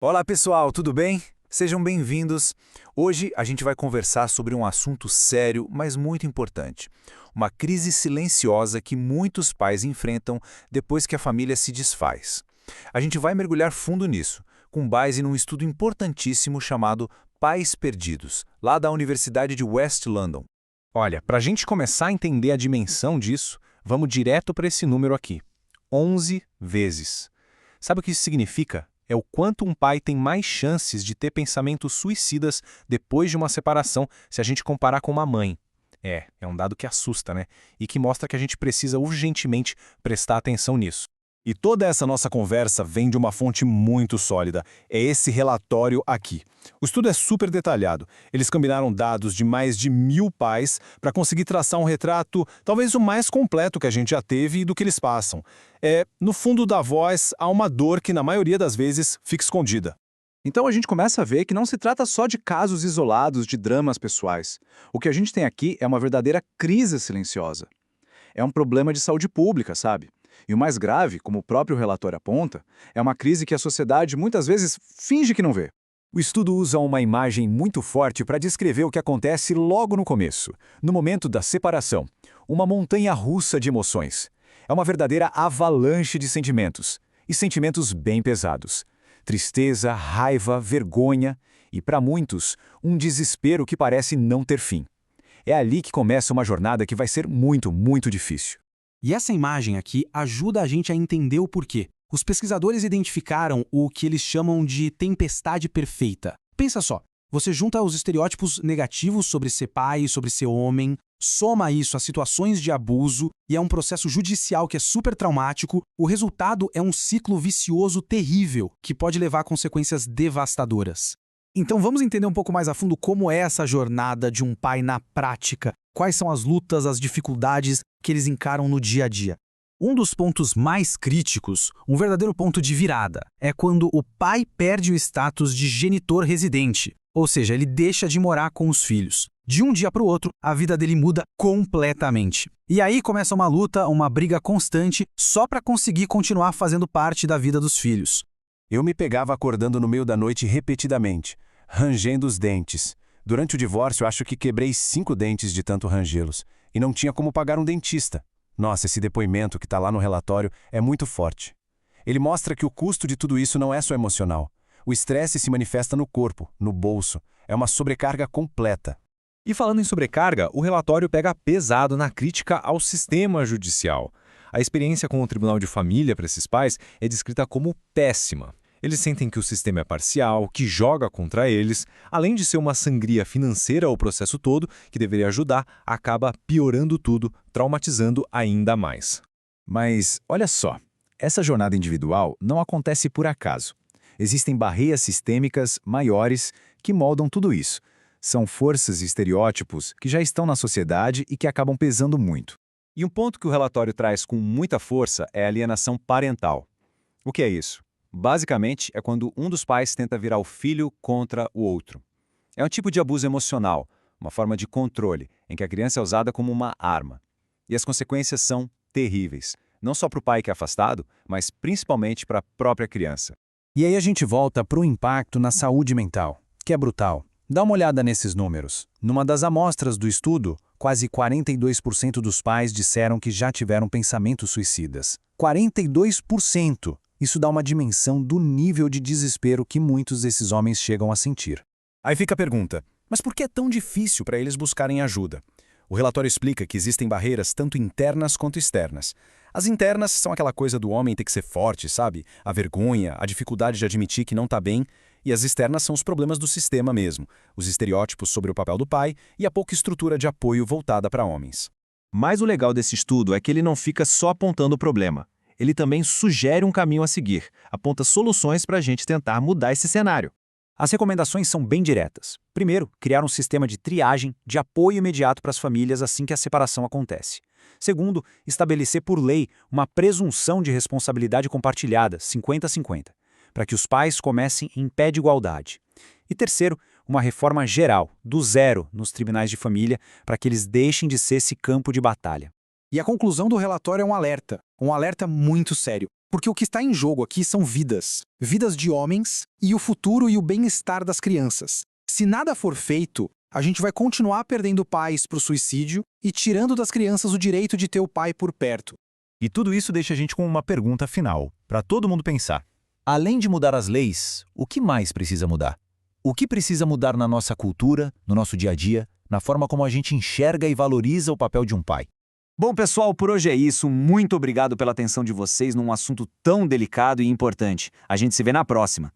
Olá pessoal, tudo bem? Sejam bem-vindos. Hoje a gente vai conversar sobre um assunto sério, mas muito importante. Uma crise silenciosa que muitos pais enfrentam depois que a família se desfaz. A gente vai mergulhar fundo nisso, com base num estudo importantíssimo chamado Pais Perdidos, lá da Universidade de West London. Olha, para a gente começar a entender a dimensão disso, vamos direto para esse número aqui: 11 vezes. Sabe o que isso significa? É o quanto um pai tem mais chances de ter pensamentos suicidas depois de uma separação se a gente comparar com uma mãe. É um dado que assusta, né? E que mostra que a gente precisa urgentemente prestar atenção nisso. E toda essa nossa conversa vem de uma fonte muito sólida. É esse relatório aqui. O estudo é super detalhado. Eles combinaram dados de mais de 1.000 pais para conseguir traçar um retrato, talvez o mais completo que a gente já teve do que eles passam. No fundo da voz, há uma dor que, na maioria das vezes, fica escondida. Então a gente começa a ver que não se trata só de casos isolados de dramas pessoais. O que a gente tem aqui é uma verdadeira crise silenciosa. É um problema de saúde pública, sabe? E o mais grave, como o próprio relatório aponta, é uma crise que a sociedade muitas vezes finge que não vê. O estudo usa uma imagem muito forte para descrever o que acontece logo no começo, no momento da separação. Uma montanha russa de emoções. É uma verdadeira avalanche de sentimentos, e sentimentos bem pesados. Tristeza, raiva, vergonha e, para muitos, um desespero que parece não ter fim. É ali que começa uma jornada que vai ser muito, muito difícil. E essa imagem aqui ajuda a gente a entender o porquê. Os pesquisadores identificaram o que eles chamam de tempestade perfeita. Pensa só, você junta os estereótipos negativos sobre ser pai, sobre ser homem, soma isso a situações de abuso e a um processo judicial que é super traumático, o resultado é um ciclo vicioso terrível que pode levar a consequências devastadoras. Então vamos entender um pouco mais a fundo como é essa jornada de um pai na prática. Quais são as lutas, as dificuldades que eles encaram no dia a dia. Um dos pontos mais críticos, um verdadeiro ponto de virada, é quando o pai perde o status de genitor residente, ou seja, ele deixa de morar com os filhos. De um dia para o outro, a vida dele muda completamente. E aí começa uma luta, uma briga constante, só para conseguir continuar fazendo parte da vida dos filhos. Eu me pegava acordando no meio da noite repetidamente, rangendo os dentes. Durante o divórcio, acho que quebrei 5 dentes de tanto rangê-los. E não tinha como pagar um dentista. Nossa, esse depoimento que está lá no relatório é muito forte. Ele mostra que o custo de tudo isso não é só emocional. O estresse se manifesta no corpo, no bolso. É uma sobrecarga completa. E falando em sobrecarga, o relatório pega pesado na crítica ao sistema judicial. A experiência com o Tribunal de Família para esses pais é descrita como péssima. Eles sentem que o sistema é parcial, que joga contra eles, além de ser uma sangria financeira ao processo todo, que deveria ajudar, acaba piorando tudo, traumatizando ainda mais. Mas, olha só, essa jornada individual não acontece por acaso. Existem barreiras sistêmicas maiores que moldam tudo isso. São forças e estereótipos que já estão na sociedade e que acabam pesando muito. E um ponto que o relatório traz com muita força é a alienação parental. O que é isso? Basicamente, é quando um dos pais tenta virar o filho contra o outro. É um tipo de abuso emocional, uma forma de controle, em que a criança é usada como uma arma. E as consequências são terríveis, não só para o pai que é afastado, mas principalmente para a própria criança. E aí a gente volta para o impacto na saúde mental, que é brutal. Dá uma olhada nesses números. Numa das amostras do estudo, quase 42% dos pais disseram que já tiveram pensamentos suicidas. 42%! Isso dá uma dimensão do nível de desespero que muitos desses homens chegam a sentir. Aí fica a pergunta, mas por que é tão difícil para eles buscarem ajuda? O relatório explica que existem barreiras tanto internas quanto externas. As internas são aquela coisa do homem ter que ser forte, sabe? A vergonha, a dificuldade de admitir que não está bem. E as externas são os problemas do sistema mesmo, os estereótipos sobre o papel do pai e a pouca estrutura de apoio voltada para homens. Mas o legal desse estudo é que ele não fica só apontando o problema. Ele também sugere um caminho a seguir, aponta soluções para a gente tentar mudar esse cenário. As recomendações são bem diretas. Primeiro, criar um sistema de triagem, de apoio imediato para as famílias assim que a separação acontece. Segundo, estabelecer por lei uma presunção de responsabilidade compartilhada, 50-50, para que os pais comecem em pé de igualdade. E terceiro, uma reforma geral, do zero, nos tribunais de família, para que eles deixem de ser esse campo de batalha. E a conclusão do relatório é um alerta muito sério. Porque o que está em jogo aqui são vidas. Vidas de homens e o futuro e o bem-estar das crianças. Se nada for feito, a gente vai continuar perdendo pais para o suicídio e tirando das crianças o direito de ter o pai por perto. E tudo isso deixa a gente com uma pergunta final, para todo mundo pensar. Além de mudar as leis, o que mais precisa mudar? O que precisa mudar na nossa cultura, no nosso dia a dia, na forma como a gente enxerga e valoriza o papel de um pai? Bom, pessoal, por hoje é isso. Muito obrigado pela atenção de vocês num assunto tão delicado e importante. A gente se vê na próxima.